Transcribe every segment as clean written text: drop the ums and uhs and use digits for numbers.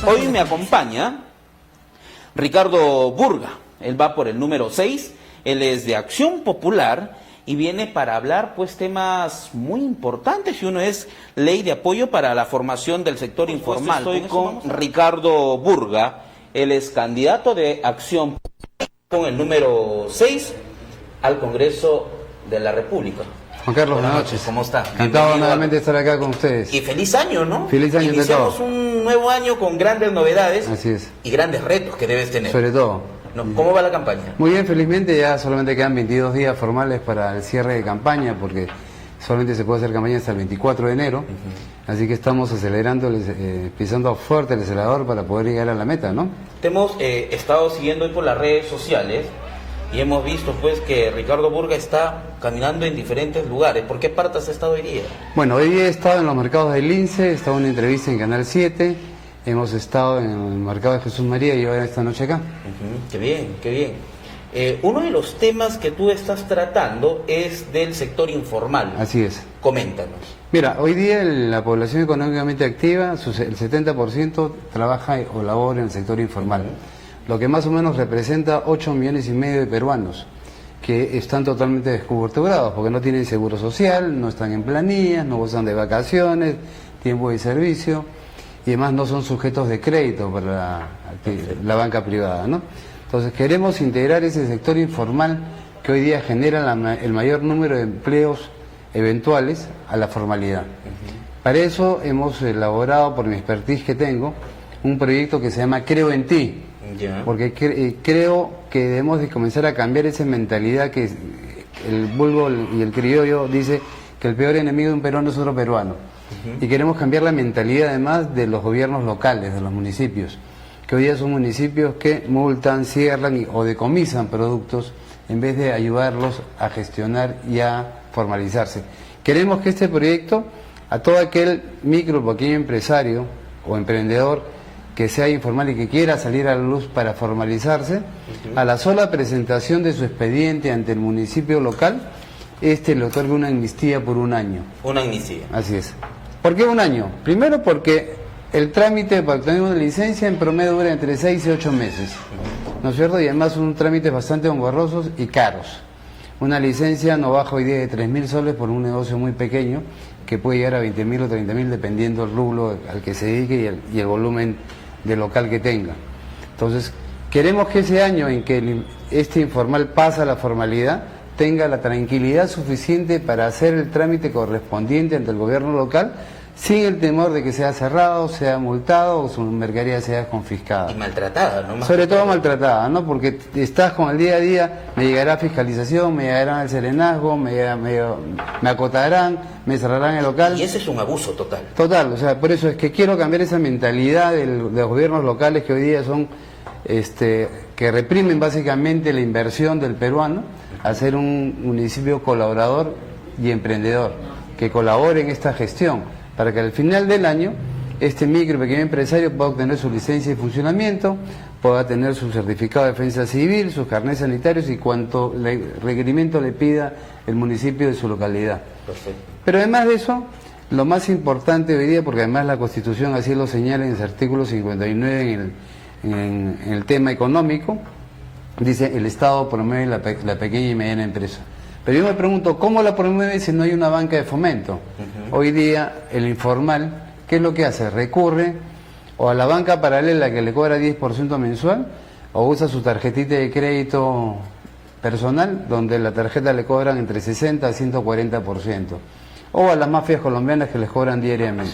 Hoy me acompaña Ricardo Burga, él va por el número 6, él es de Acción Popular y viene para hablar pues temas muy importantes, y uno es ley de apoyo para la formación del sector informal. Estoy con Ricardo Burga, él es candidato de Acción con el número 6 al Congreso de la República. Juan Carlos, buenas noches. ¿Cómo está? Encantado nuevamente de estar acá con ustedes. Y feliz año, ¿no? Feliz año de todos. Iniciamos un nuevo año con grandes novedades. Así es. Y grandes retos que debes tener. Sobre todo. ¿No? ¿Cómo va la campaña? Muy bien, felizmente ya solamente quedan 22 días formales para el cierre de campaña, porque solamente se puede hacer campaña hasta el 24 de enero. Así que estamos acelerando, pisando fuerte el acelerador para poder llegar a la meta, ¿no? Te hemos estado siguiendo hoy por las redes sociales y hemos visto pues que Ricardo Burga está caminando en diferentes lugares. ¿Por qué parte has estado hoy día? Bueno, hoy día he estado en los mercados del Lince, he estado en una entrevista en Canal 7, hemos estado en el mercado de Jesús María y ahora esta noche acá. Qué bien, qué bien. Uno de los temas que tú estás tratando es del sector informal. Así es. Coméntanos. Mira, hoy día la población económicamente activa, el 70% trabaja o labora en el sector informal, lo que más o menos representa 8,5 millones de peruanos que están totalmente descoberturados porque no tienen seguro social, no están en planillas, no gozan de vacaciones, tiempo de servicio y además no son sujetos de crédito para la banca privada, ¿no? Entonces queremos integrar ese sector informal que hoy día genera el mayor número de empleos eventuales a la formalidad. Para eso hemos elaborado, por mi expertise que tengo, un proyecto que se llama Creo en Ti, porque creo que debemos de comenzar a cambiar esa mentalidad que el vulgo y el criollo dice que el peor enemigo de un peruano es otro peruano. Y queremos cambiar la mentalidad además de los gobiernos locales, de los municipios, que hoy día son municipios que multan, cierran o decomisan productos en vez de ayudarlos a gestionar y a formalizarse. Queremos que este proyecto, a todo aquel micro o pequeño empresario o emprendedor que sea informal y que quiera salir a la luz para formalizarse, a la sola presentación de su expediente ante el municipio local, le otorgue una amnistía por un año. Una amnistía. Así es. ¿Por qué un año? Primero porque el trámite para obtener una licencia en promedio dura entre 6 y 8 meses, ¿no es cierto? Y además son trámites bastante engorrosos y caros. Una licencia no baja hoy día de 3.000 soles por un negocio muy pequeño, que puede llegar a 20.000 o 30.000 dependiendo del rubro al que se dedique y el volumen de local que tenga. Entonces, queremos que ese año en que este informal pasa a la formalidad, tenga la tranquilidad suficiente para hacer el trámite correspondiente ante el gobierno local, sin el temor de que sea cerrado, sea multado o su mercadería sea confiscada. Y maltratada, ¿no? Sobre todo maltratada, ¿no? Porque estás con el día a día, me llegará fiscalización, me llegará el serenazgo, me acotarán, me cerrarán el local. Y ese es un abuso total. Total, o sea, por eso es que quiero cambiar esa mentalidad de los gobiernos locales que hoy día son, que reprimen básicamente la inversión del peruano a ser un municipio colaborador y emprendedor, que colabore en esta gestión, para que al final del año este micro y pequeño empresario pueda obtener su licencia de funcionamiento, pueda tener su certificado de defensa civil, sus carnets sanitarios y cuanto requerimiento le pida el municipio de su localidad. Perfecto. Pero además de eso, lo más importante hoy día, porque además la Constitución así lo señala en su artículo 59 en el tema económico, dice el Estado promueve la pequeña y mediana empresa. Pero yo me pregunto, ¿cómo la promueve si no hay una banca de fomento? Hoy día el informal, ¿qué es lo que hace? Recurre o a la banca paralela que le cobra 10% mensual, o usa su tarjetita de crédito personal, donde la tarjeta le cobran entre 60 a 140%, o a las mafias colombianas que les cobran diariamente.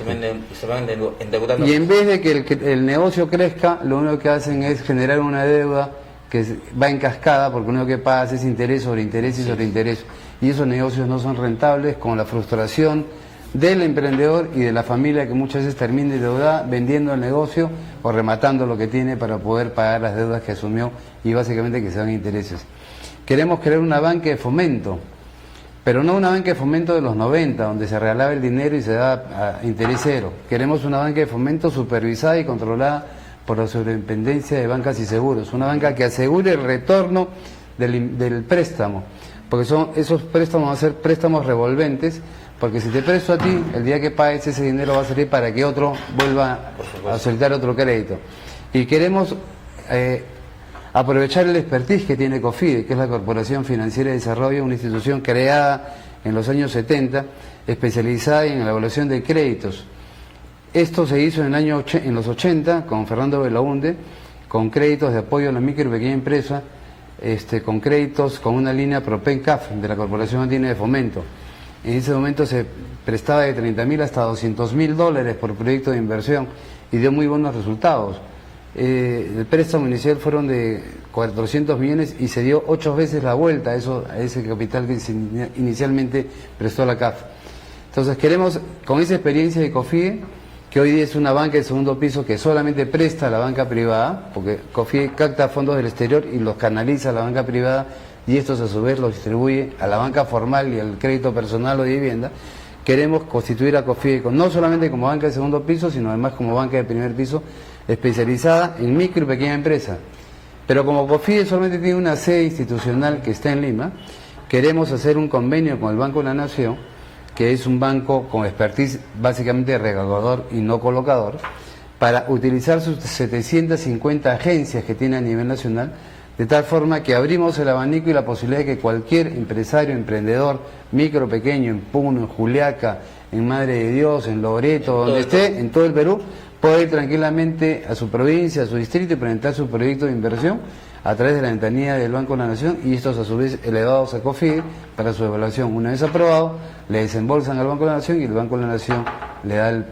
Se van endeudando. Y en vez de que el negocio crezca, lo único que hacen es generar una deuda que va en cascada, porque lo único que pagas es interés sobre interés y sobre interés. Y esos negocios no son rentables, con la frustración del emprendedor y de la familia que muchas veces termina endeudada vendiendo el negocio o rematando lo que tiene para poder pagar las deudas que asumió y básicamente que sean intereses. Queremos crear una banca de fomento, pero no una banca de fomento de los 90, donde se regalaba el dinero y se da a interés cero. Queremos una banca de fomento supervisada y controlada por la Superintendencia de Bancas y Seguros, una banca que asegure el retorno del préstamo, porque esos préstamos van a ser préstamos revolventes, porque si te presto a ti, el día que pagues ese dinero va a servir para que otro vuelva a solicitar otro crédito. Y queremos aprovechar el expertise que tiene COFIDE, que es la Corporación Financiera de Desarrollo, una institución creada en los años 70, especializada en la evaluación de créditos. Esto se hizo en los 80 con Fernando Belaunde, con créditos de apoyo a la micro y pequeña empresa, con créditos con una línea PROPENCAF de la Corporación Andina de Fomento. En ese momento se prestaba de 30.000 hasta $200.000 por proyecto de inversión y dio muy buenos resultados. El préstamo inicial fueron de 400 millones y se dio 8 veces la vuelta a ese capital que inicialmente prestó la CAF. Entonces queremos, con esa experiencia de COFIDE, que hoy día es una banca de segundo piso que solamente presta a la banca privada, porque COFIDE capta fondos del exterior y los canaliza a la banca privada, y estos a su vez los distribuye a la banca formal y al crédito personal o de vivienda. Queremos constituir a COFIDE no solamente como banca de segundo piso, sino además como banca de primer piso, especializada en micro y pequeña empresa. Pero como COFIDE solamente tiene una sede institucional que está en Lima, queremos hacer un convenio con el Banco de la Nación, que es un banco con expertise básicamente recaudador y no colocador, para utilizar sus 750 agencias que tiene a nivel nacional, de tal forma que abrimos el abanico y la posibilidad de que cualquier empresario, emprendedor, micro, pequeño, en Puno, en Juliaca, en Madre de Dios, en Loreto, donde esté, en todo el Perú, pueda ir tranquilamente a su provincia, a su distrito y presentar su proyecto de inversión a través de la ventanilla del Banco de la Nación, y estos a su vez elevados a COFIDE para su evaluación. Una vez aprobado, le desembolsan al Banco de la Nación y el Banco de la Nación le da el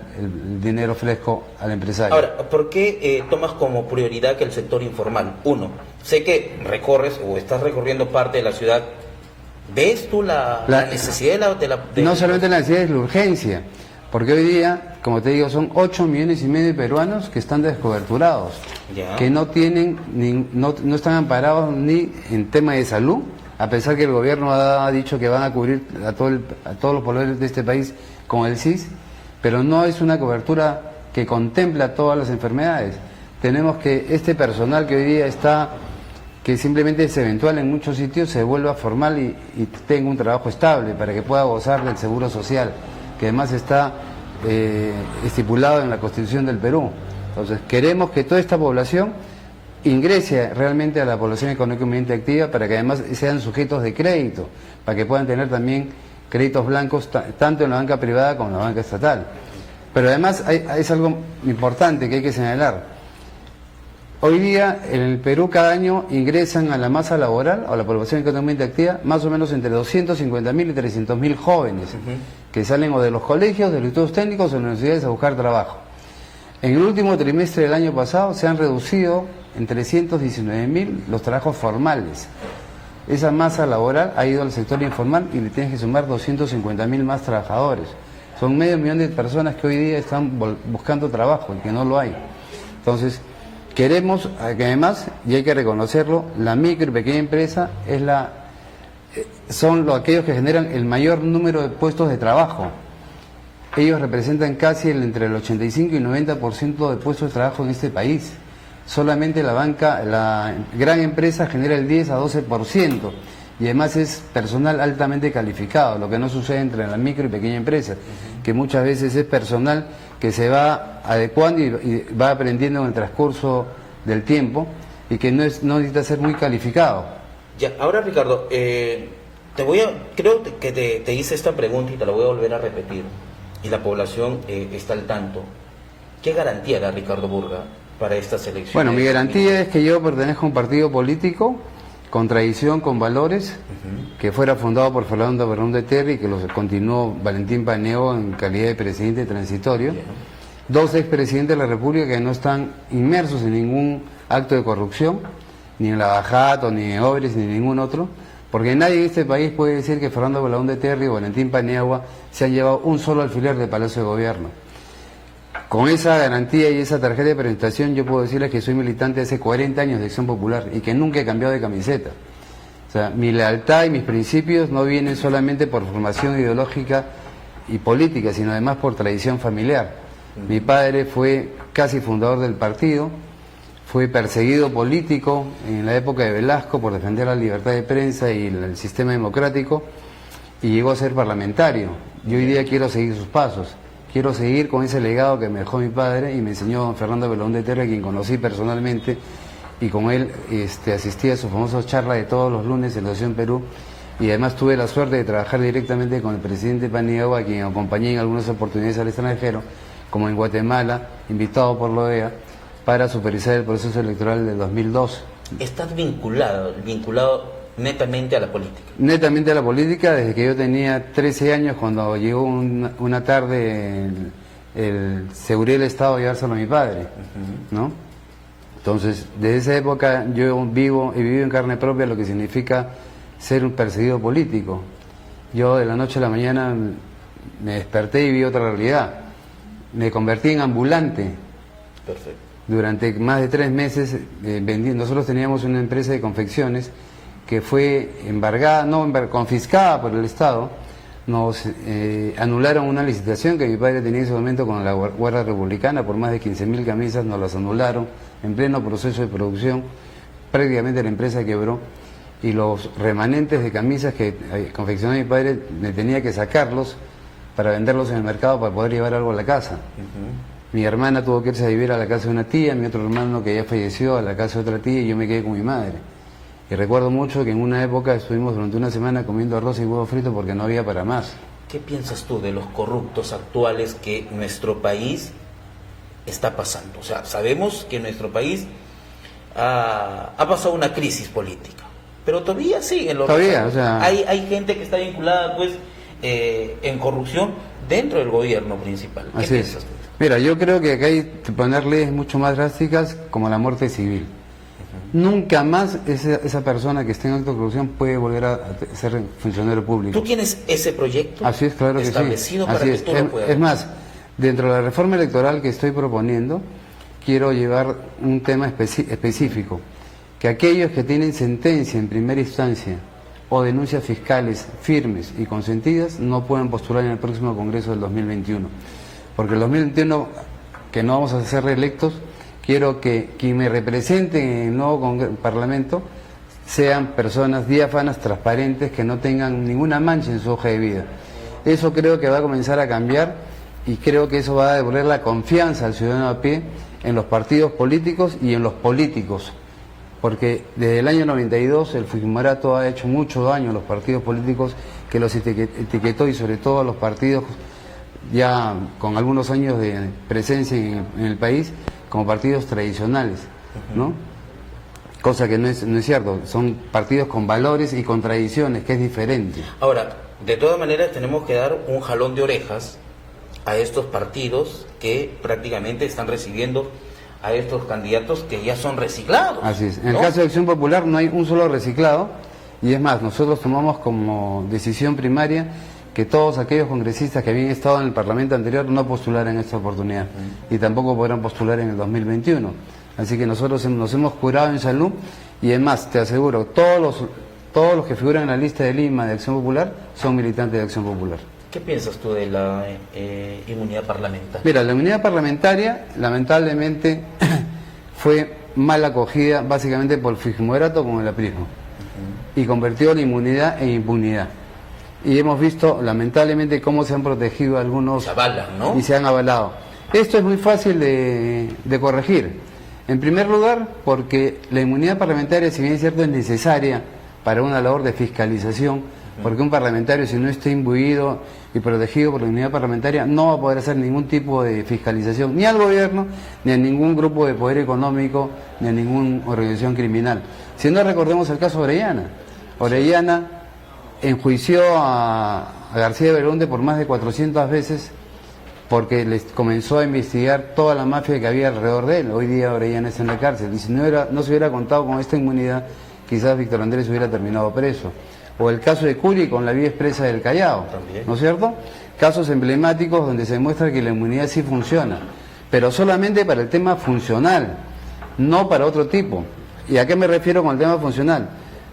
dinero fresco al empresario. Ahora, ¿por qué tomas como prioridad que el sector informal? Uno, sé que recorres o estás recorriendo parte de la ciudad. ¿Ves tú la necesidad de no solamente la necesidad, es la urgencia. Porque hoy día, como te digo, son 8,5 millones de peruanos que están descoberturados, que no tienen, no están amparados ni en tema de salud, a pesar que el gobierno ha dicho que van a cubrir a todos los pobladores de este país con el SIS, pero no es una cobertura que contempla todas las enfermedades. Tenemos que este personal que hoy día está, que simplemente es eventual en muchos sitios, se vuelva formal y tenga un trabajo estable para que pueda gozar del seguro social, que además está estipulado en la Constitución del Perú. Entonces queremos que toda esta población ingrese realmente a la población económicamente activa, para que además sean sujetos de crédito, para que puedan tener también créditos blancos tanto en la banca privada como en la banca estatal. Pero además es algo importante que hay que señalar. Hoy día en el Perú cada año ingresan a la masa laboral, o a la población económicamente activa, más o menos entre 250.000 y 300.000 jóvenes que salen o de los colegios, de los institutos técnicos o de las universidades a buscar trabajo. En el último trimestre del año pasado se han reducido en 319.000 los trabajos formales. Esa masa laboral ha ido al sector informal y le tienes que sumar 250.000 más trabajadores. Son 500.000 de personas que hoy día están buscando trabajo y que no lo hay. Entonces, queremos que además, y hay que reconocerlo, la micro y pequeña empresa son aquellos que generan el mayor número de puestos de trabajo. Ellos representan casi entre el 85 y 90% de puestos de trabajo en este país. Solamente la gran empresa genera el 10 a 12%, y además es personal altamente calificado, lo que no sucede entre la micro y pequeña empresa, que muchas veces es personal que se va adecuando y va aprendiendo en el transcurso del tiempo, y que no necesita ser muy calificado. Ya, ahora Ricardo, creo que te hice esta pregunta y te la voy a volver a repetir, y la población está al tanto. ¿Qué garantía da Ricardo Burga para estas elecciones? Bueno, mi garantía es que yo pertenezco a un partido político con tradición, con valores, que fuera fundado por Fernando Belaunde Terry y que los continuó Valentín Paniagua en calidad de presidente transitorio. Dos expresidentes de la República que no están inmersos en ningún acto de corrupción, ni en Lavajato, ni en Obres, ni en ningún otro, porque nadie en este país puede decir que Fernando Belaunde Terry o Valentín Paniagua se han llevado un solo alfiler de Palacio de Gobierno. Con esa garantía y esa tarjeta de presentación yo puedo decirles que soy militante hace 40 años de Acción Popular y que nunca he cambiado de camiseta. O sea, mi lealtad y mis principios no vienen solamente por formación ideológica y política, sino además por tradición familiar. Mi padre fue casi fundador del partido, fue perseguido político en la época de Velasco por defender la libertad de prensa y el sistema democrático, y llegó a ser parlamentario. Yo hoy día quiero seguir sus pasos, quiero seguir con ese legado que me dejó mi padre y me enseñó don Fernando Belón de Terra, quien conocí personalmente, y con él asistí a sus famosas charlas de todos los lunes en la Asociación Perú, y además tuve la suerte de trabajar directamente con el presidente Paniagua, a quien acompañé en algunas oportunidades al extranjero, como en Guatemala, invitado por la OEA, para supervisar el proceso electoral del 2002. ¿Estás vinculado netamente a la política? Netamente a la política desde que yo tenía 13 años, cuando llegó una tarde el seguridad del Estado a llevárselo a mi padre, ¿no? Entonces, desde esa época yo he vivido en carne propia lo que significa ser un perseguido político. Yo de la noche a la mañana me desperté y vi otra realidad. Me convertí en ambulante. Perfecto. Durante más de 3 meses nosotros teníamos una empresa de confecciones que fue confiscada por el Estado. Nos anularon una licitación que mi padre tenía en ese momento con la Guardia Republicana por más de 15.000 camisas, nos las anularon en pleno proceso de producción. Prácticamente la empresa quebró, y los remanentes de camisas que confeccionó mi padre me tenía que sacarlos para venderlos en el mercado para poder llevar algo a la casa. Mi hermana tuvo que irse a vivir a la casa de una tía, mi otro hermano que ya falleció a la casa de otra tía, y yo me quedé con mi madre. Y recuerdo mucho que en una época estuvimos durante una semana comiendo arroz y huevo frito porque no había para más. ¿Qué piensas tú de los corruptos actuales que nuestro país está pasando? O sea, sabemos que nuestro país ha pasado una crisis política, pero todavía sigue en los todavía, o sea... hay gente que está vinculada pues en corrupción dentro del gobierno principal. ¿Qué piensas tú? Mira, yo creo que acá hay que poner leyes mucho más drásticas, como la muerte civil. Nunca más esa persona que esté en acto de corrupción puede volver a ser funcionario público. ¿Tú tienes ese proyecto? Así es, claro que sí. Establecido para que tú lo puedas. Es más, dentro de la reforma electoral que estoy proponiendo, quiero llevar un tema específico, que aquellos que tienen sentencia en primera instancia o denuncias fiscales firmes y consentidas no pueden postular en el próximo Congreso del 2021. Porque el 2021, que no vamos a ser reelectos, quiero que quien me represente en el nuevo Parlamento sean personas diáfanas, transparentes, que no tengan ninguna mancha en su hoja de vida. Eso creo que va a comenzar a cambiar, y creo que eso va a devolver la confianza al ciudadano a pie en los partidos políticos y en los políticos. Porque desde el año 92 el fujimorato ha hecho mucho daño a los partidos políticos, que los etiquetó, y sobre todo a los partidos ya con algunos años de presencia en el país, como partidos tradicionales, ¿no? Cosa que no es cierto, son partidos con valores y con tradiciones, que es diferente. Ahora, de todas maneras tenemos que dar un jalón de orejas a estos partidos que prácticamente están recibiendo a estos candidatos que ya son reciclados. Así es. En el caso de Acción Popular no hay un solo reciclado, y es más, nosotros tomamos como decisión primaria que todos aquellos congresistas que habían estado en el Parlamento anterior no postularan en esta oportunidad, y tampoco podrán postular en el 2021. Así que nosotros nos hemos curado en salud, y además te aseguro, todos los que figuran en la lista de Lima de Acción Popular son militantes de Acción Popular. ¿Qué piensas tú de la inmunidad parlamentaria? Mira, la inmunidad parlamentaria lamentablemente fue mal acogida básicamente por el fujimorato con el aprismo, y convirtió la inmunidad en impunidad. Y hemos visto lamentablemente cómo se han protegido algunos, se avalan, ¿no? Y se han avalado. Esto es muy fácil de corregir. En primer lugar, porque la inmunidad parlamentaria, si bien es cierto, es necesaria para una labor de fiscalización, porque un parlamentario, si no está imbuido y protegido por la inmunidad parlamentaria, no va a poder hacer ningún tipo de fiscalización, ni al gobierno, ni a ningún grupo de poder económico, ni a ninguna organización criminal. Si no, recordemos el caso de Orellana. Orellana enjuició a García Belaúnde por más de 400 veces, porque les comenzó a investigar toda la mafia que había alrededor de él. Hoy día Orellana está en la cárcel, y si no se hubiera contado con esta inmunidad, quizás Víctor Andrés hubiera terminado preso. O el caso de Curi con la vía expresa del Callao, ¿no es cierto? Casos emblemáticos donde se demuestra que la inmunidad sí funciona, pero solamente para el tema funcional, no para otro tipo. ¿Y a qué me refiero con el tema funcional?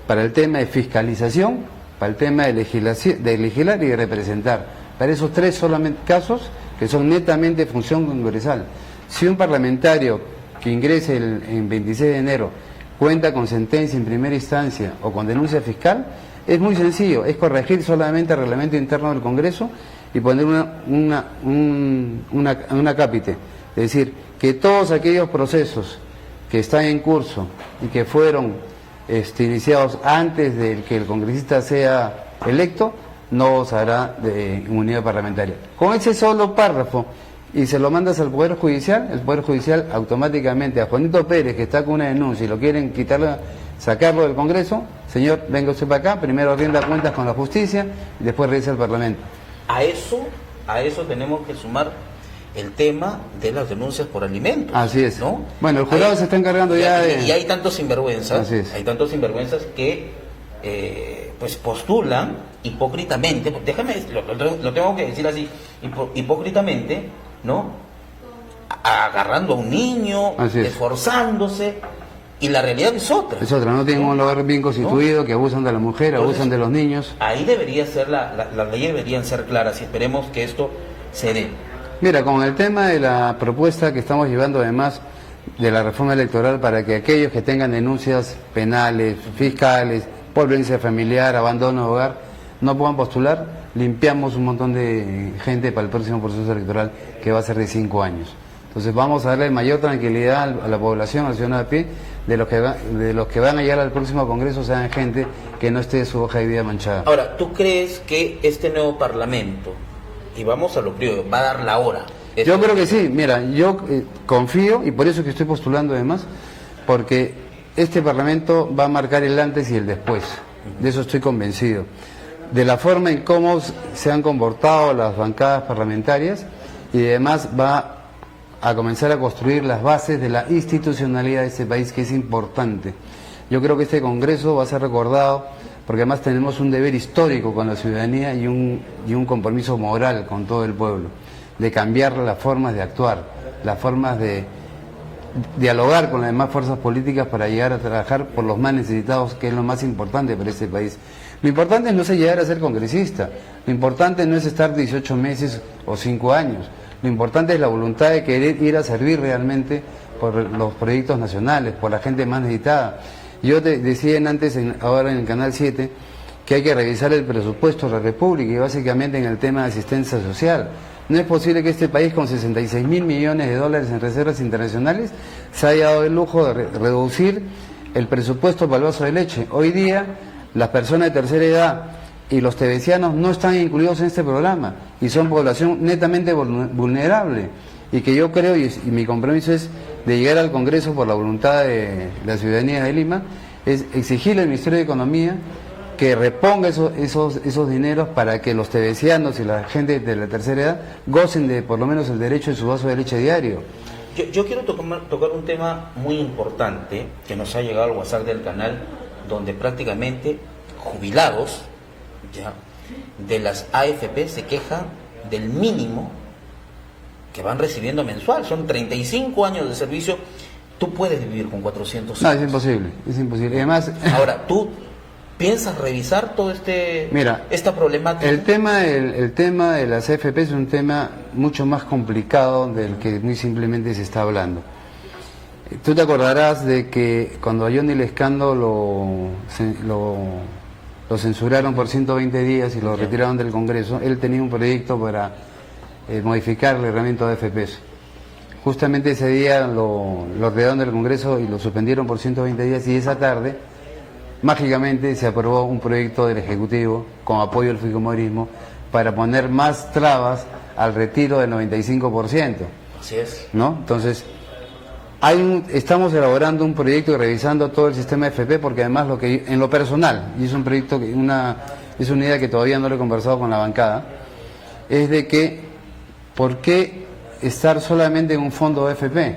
Para el tema de fiscalización, para el tema de legislar y de representar. Para esos tres solamente casos que son netamente función congresal. Si un parlamentario que ingrese en 26 de enero cuenta con sentencia en primera instancia o con denuncia fiscal, es muy sencillo, es corregir solamente el reglamento interno del Congreso y poner una cápite. Es decir, que todos aquellos procesos que están en curso y que fueron iniciados antes de que el congresista sea electo, no gozará de inmunidad parlamentaria. Con ese solo párrafo, y se lo mandas al Poder Judicial, el Poder Judicial automáticamente a Juanito Pérez, que está con una denuncia y lo quieren quitarle, sacarlo del Congreso, señor, venga usted para acá, primero rinda cuentas con la justicia y después regresa al Parlamento. A eso tenemos que sumar el tema de las denuncias por alimentos. Así es. ¿No? Bueno, el jurado se está encargando ya de... Y hay tantos sinvergüenzas, que pues postulan hipócritamente, déjame, lo tengo que decir así, hipócritamente, ¿no? Agarrando a un niño, esforzándose, y la realidad es otra. Es otra, no tienen un lugar bien constituido, ¿no? Que abusan de la mujer, entonces, abusan de los niños. Ahí debería ser, las leyes deberían ser claras y esperemos que esto se dé. Mira, con el tema de la propuesta que estamos llevando además de la reforma electoral para que aquellos que tengan denuncias penales, fiscales, por violencia familiar, abandono de hogar, no puedan postular, limpiamos un montón de gente para el próximo proceso electoral que va a ser de 5 años. Entonces vamos a darle mayor tranquilidad a la población, al ciudadano de a pie, de los que van a llegar al próximo Congreso sean gente que no esté su hoja de vida manchada. Ahora, ¿tú crees que este nuevo Parlamento, y vamos a lo primero, va a dar la hora? Yo creo que sí, mira, yo confío, y por eso que estoy postulando además, porque este Parlamento va a marcar el antes y el después, de eso estoy convencido. De la forma en cómo se han comportado las bancadas parlamentarias, y además va a comenzar a construir las bases de la institucionalidad de este país, que es importante. Yo creo que este Congreso va a ser recordado, porque además tenemos un deber histórico con la ciudadanía y un compromiso moral con todo el pueblo, de cambiar las formas de actuar, las formas de dialogar con las demás fuerzas políticas para llegar a trabajar por los más necesitados, que es lo más importante para este país. Lo importante no es llegar a ser congresista, lo importante no es estar 18 meses o 5 años, lo importante es la voluntad de querer ir a servir realmente por los proyectos nacionales, por la gente más necesitada. Yo te decía antes, ahora en el Canal 7, que hay que revisar el presupuesto de la República y básicamente en el tema de asistencia social. No es posible que este país con 66.000 millones de dólares en reservas internacionales se haya dado el lujo de reducir el presupuesto para el vaso de leche. Hoy día las personas de tercera edad y los tebecianos no están incluidos en este programa y son población netamente vulnerable, y que yo creo, y mi compromiso es de llegar al Congreso por la voluntad de la ciudadanía de Lima, es exigirle al Ministerio de Economía que reponga esos dineros para que los tebecianos y la gente de la tercera edad gocen de por lo menos el derecho de su vaso de leche diario. Yo quiero tocar un tema muy importante que nos ha llegado al WhatsApp del canal, donde prácticamente jubilados ya de las AFP se quejan del mínimo que van recibiendo mensual. Son 35 años de servicio. Tú puedes vivir con 400 No, años. es imposible, es imposible. Además, ahora, ¿tú piensas revisar todo esta problemática? El tema de las AFP es un tema mucho más complicado del que muy simplemente se está hablando. Tú te acordarás de que cuando a Johnny Lescano lo censuraron por 120 días y lo retiraron del Congreso, él tenía un proyecto para modificar el reglamento de AFPs. Justamente ese día lo retiraron del Congreso y lo suspendieron por 120 días, y esa tarde mágicamente se aprobó un proyecto del Ejecutivo con apoyo del fujimorismo para poner más trabas al retiro del 95%. Así es. ¿No? Entonces, estamos elaborando un proyecto y revisando todo el sistema de FP, porque además en lo personal, y es un proyecto, es una idea que todavía no lo he conversado con la bancada, es de que, ¿por qué estar solamente en un fondo de FP?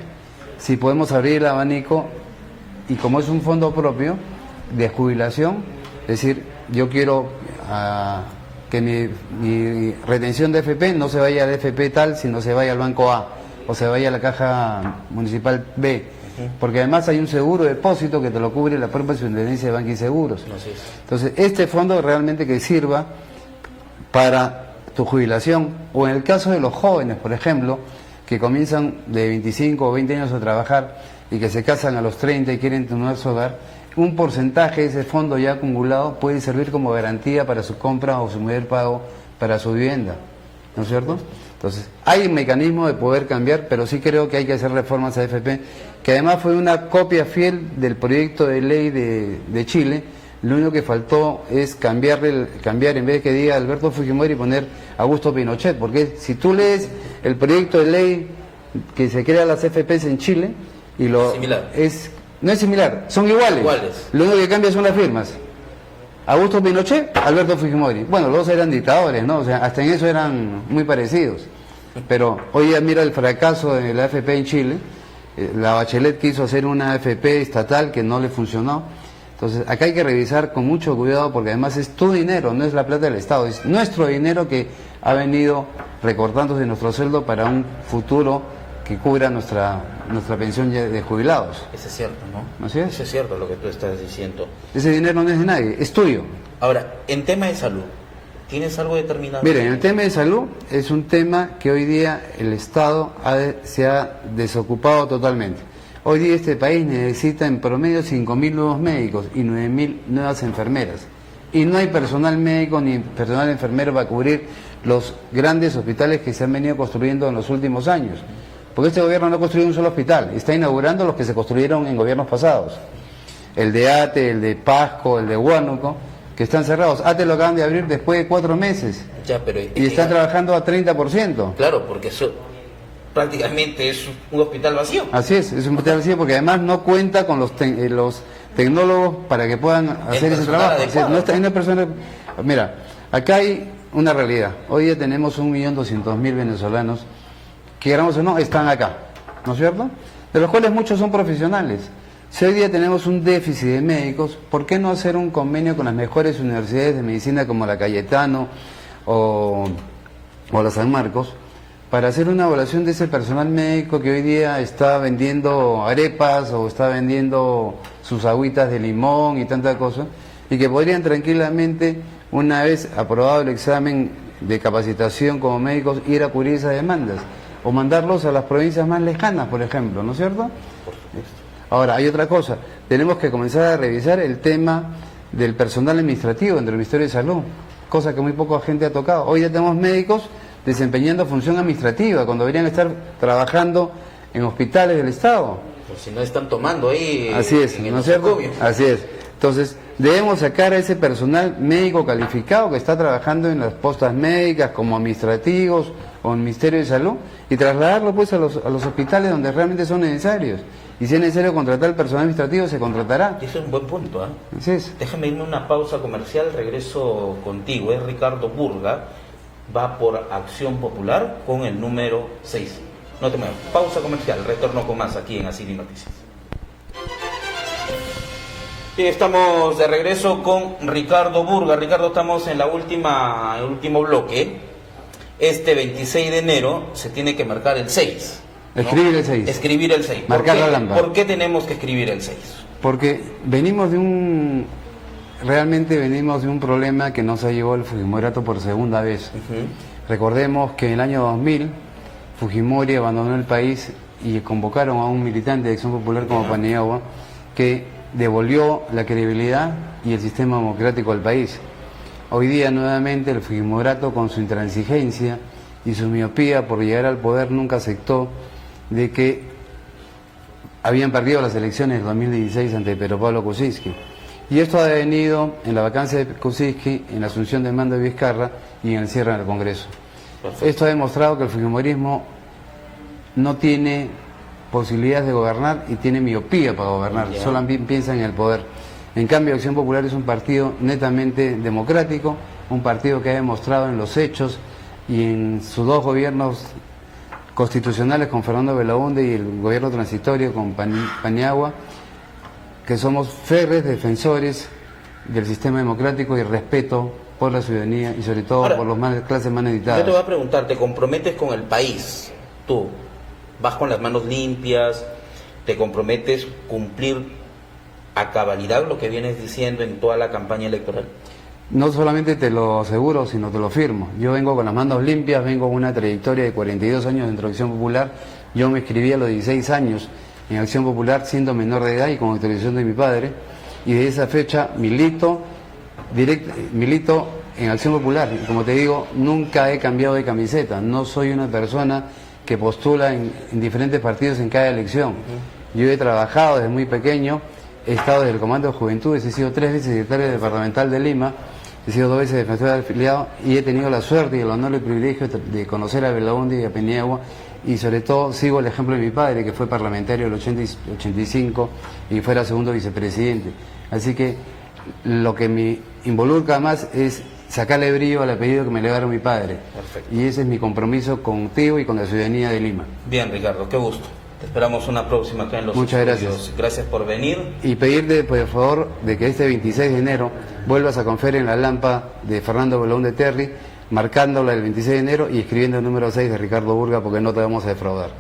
Si podemos abrir el abanico, y como es un fondo propio de jubilación, es decir, yo quiero que mi retención de FP no se vaya al FP tal, sino se vaya al banco A, o se vaya a la caja municipal B, porque además hay un seguro de depósito que te lo cubre la propia Superintendencia de Banca y Seguros. Entonces, este fondo realmente que sirva para tu jubilación, o en el caso de los jóvenes, por ejemplo, que comienzan de 25 o 20 años a trabajar, y que se casan a los 30 y quieren tener su hogar, un porcentaje de ese fondo ya acumulado puede servir como garantía para su compra o su mayor pago para su vivienda, ¿no es cierto? Entonces, hay un mecanismo de poder cambiar, pero sí creo que hay que hacer reformas a AFP, que además fue una copia fiel del proyecto de ley de Chile. Lo único que faltó es cambiar, en vez de que diga Alberto Fujimori, poner Augusto Pinochet, porque si tú lees el proyecto de ley que se crea las AFPs en Chile, y lo similar. no es similar, son iguales. Lo único que cambia son las firmas. Augusto Pinochet, Alberto Fujimori. Bueno, los dos eran dictadores, ¿no? O sea, hasta en eso eran muy parecidos. Pero hoy ya mira el fracaso de la AFP en Chile. La Bachelet quiso hacer una AFP estatal que no le funcionó. Entonces, acá hay que revisar con mucho cuidado porque además es tu dinero, no es la plata del Estado. Es nuestro dinero que ha venido recortándose nuestro sueldo para un futuro que cubra nuestra pensión de jubilados. Eso es cierto, ¿no? ¿Así es? Eso es cierto lo que tú estás diciendo. Ese dinero no es de nadie, es tuyo. Ahora, en tema de salud, ¿tienes algo determinado? Miren, el tema de salud es un tema que hoy día el Estado se ha desocupado totalmente. Hoy día este país necesita en promedio 5.000 nuevos médicos y 9.000 nuevas enfermeras. Y no hay personal médico ni personal enfermero para cubrir los grandes hospitales que se han venido construyendo en los últimos años. Porque este gobierno no ha construido un solo hospital, está inaugurando los que se construyeron en gobiernos pasados. El de ATE, el de Pasco, el de Huánuco, que están cerrados. ATE lo acaban de abrir después de 4 meses. Ya, pero, y están trabajando a 30%. Claro, porque eso prácticamente es un hospital vacío. Así es un hospital vacío porque además no cuenta con los tecnólogos para que puedan hacer ese trabajo. No hay personas. Mira, acá hay una realidad. Hoy día tenemos 1.200.000 venezolanos que, queramos o no, están acá, ¿no es cierto? De los cuales muchos son profesionales. Si hoy día tenemos un déficit de médicos, ¿por qué no hacer un convenio con las mejores universidades de medicina como la Cayetano o la San Marcos, para hacer una evaluación de ese personal médico que hoy día está vendiendo arepas o está vendiendo sus agüitas de limón y tanta cosa, y que podrían tranquilamente, una vez aprobado el examen de capacitación como médicos, ir a cubrir esas demandas, o mandarlos a las provincias más lejanas, por ejemplo, ¿no es cierto? Por supuesto. Ahora, hay otra cosa, tenemos que comenzar a revisar el tema del personal administrativo dentro del Ministerio de Salud, cosa que muy poca gente ha tocado. Hoy ya tenemos médicos desempeñando función administrativa, cuando deberían estar trabajando en hospitales del Estado. Pues si no están tomando ahí. Así es, ¿no es cierto? Así es. Entonces, debemos sacar a ese personal médico calificado que está trabajando en las postas médicas como administrativos o en el Ministerio de Salud y trasladarlo pues a los hospitales donde realmente son necesarios. Y si es necesario contratar el personal administrativo, se contratará. Eso es un buen punto, ¿eh? Así es. Déjame irme a una pausa comercial, regreso contigo. Es Ricardo Burga, va por Acción Popular con el número 6. No te muevas. Pausa comercial, retorno con más aquí en Asir y Noticias. Y estamos de regreso con Ricardo Burga. Ricardo, estamos en el último bloque. Este 26 de enero se tiene que marcar el 6. ¿no? Escribir el 6. Escribir el 6. Marcar la lámpara. ¿Por qué tenemos que escribir el 6? Porque realmente venimos de un problema que nos ha llevado el Fujimoriato por segunda vez. Recordemos que en el año 2000 Fujimori abandonó el país y convocaron a un militante de Acción Popular como Paniagua, que devolvió la credibilidad y el sistema democrático al país. Hoy día nuevamente el Fujimoriato, con su intransigencia y su miopía por llegar al poder, nunca aceptó de que habían perdido las elecciones del 2016 ante Pedro Pablo Kuczynski. Y esto ha devenido en la vacancia de Kuczynski, en la asunción del mando de Vizcarra y en el cierre del Congreso. Perfecto. Esto ha demostrado que el fujimorismo no tiene posibilidades de gobernar y tiene miopía para gobernar, solamente piensa en el poder. En cambio, Acción Popular es un partido netamente democrático, un partido que ha demostrado en los hechos y en sus 2 gobiernos constitucionales con Fernando Belaúnde y el gobierno transitorio con Paniagua, que somos férreos defensores del sistema democrático y respeto por la ciudadanía y sobre todo por las clases más necesitadas. Yo te voy a preguntar, ¿te comprometes con el país? Tú vas con las manos limpias, te comprometes cumplir a cabalidad lo que vienes diciendo en toda la campaña electoral. No solamente te lo aseguro, sino te lo firmo. Yo vengo con las manos limpias, vengo con una trayectoria de 42 años dentro de Acción Popular. Yo me inscribí a los 16 años en Acción Popular siendo menor de edad y con autorización de mi padre, y desde esa fecha milito en Acción Popular. Y como te digo, nunca he cambiado de camiseta, no soy una persona que postula en diferentes partidos en cada elección. Yo he trabajado desde muy pequeño, he estado desde el Comando de Juventudes, he sido 3 veces secretario departamental de Lima, he sido 2 veces defensor del afiliado y he tenido la suerte y el honor y el privilegio de conocer a Belaúnde y a Peniagua, y sobre todo sigo el ejemplo de mi padre, que fue parlamentario en el 85 y fuera segundo vicepresidente. Así que lo que me involucra más es sacarle brillo al apellido que me legaron mi padre. Perfecto. Y ese es mi compromiso contigo y con la ciudadanía de Lima. Bien, Ricardo, qué gusto. Te esperamos una próxima acá en los Muchas estudios. gracias. Gracias por venir. Y pedirte, por favor, de que este 26 de enero vuelvas a confiar en la lámpara de Fernando Belaúnde Terry, marcándola el 26 de enero y escribiendo el número 6 de Ricardo Burga, porque no te vamos a defraudar.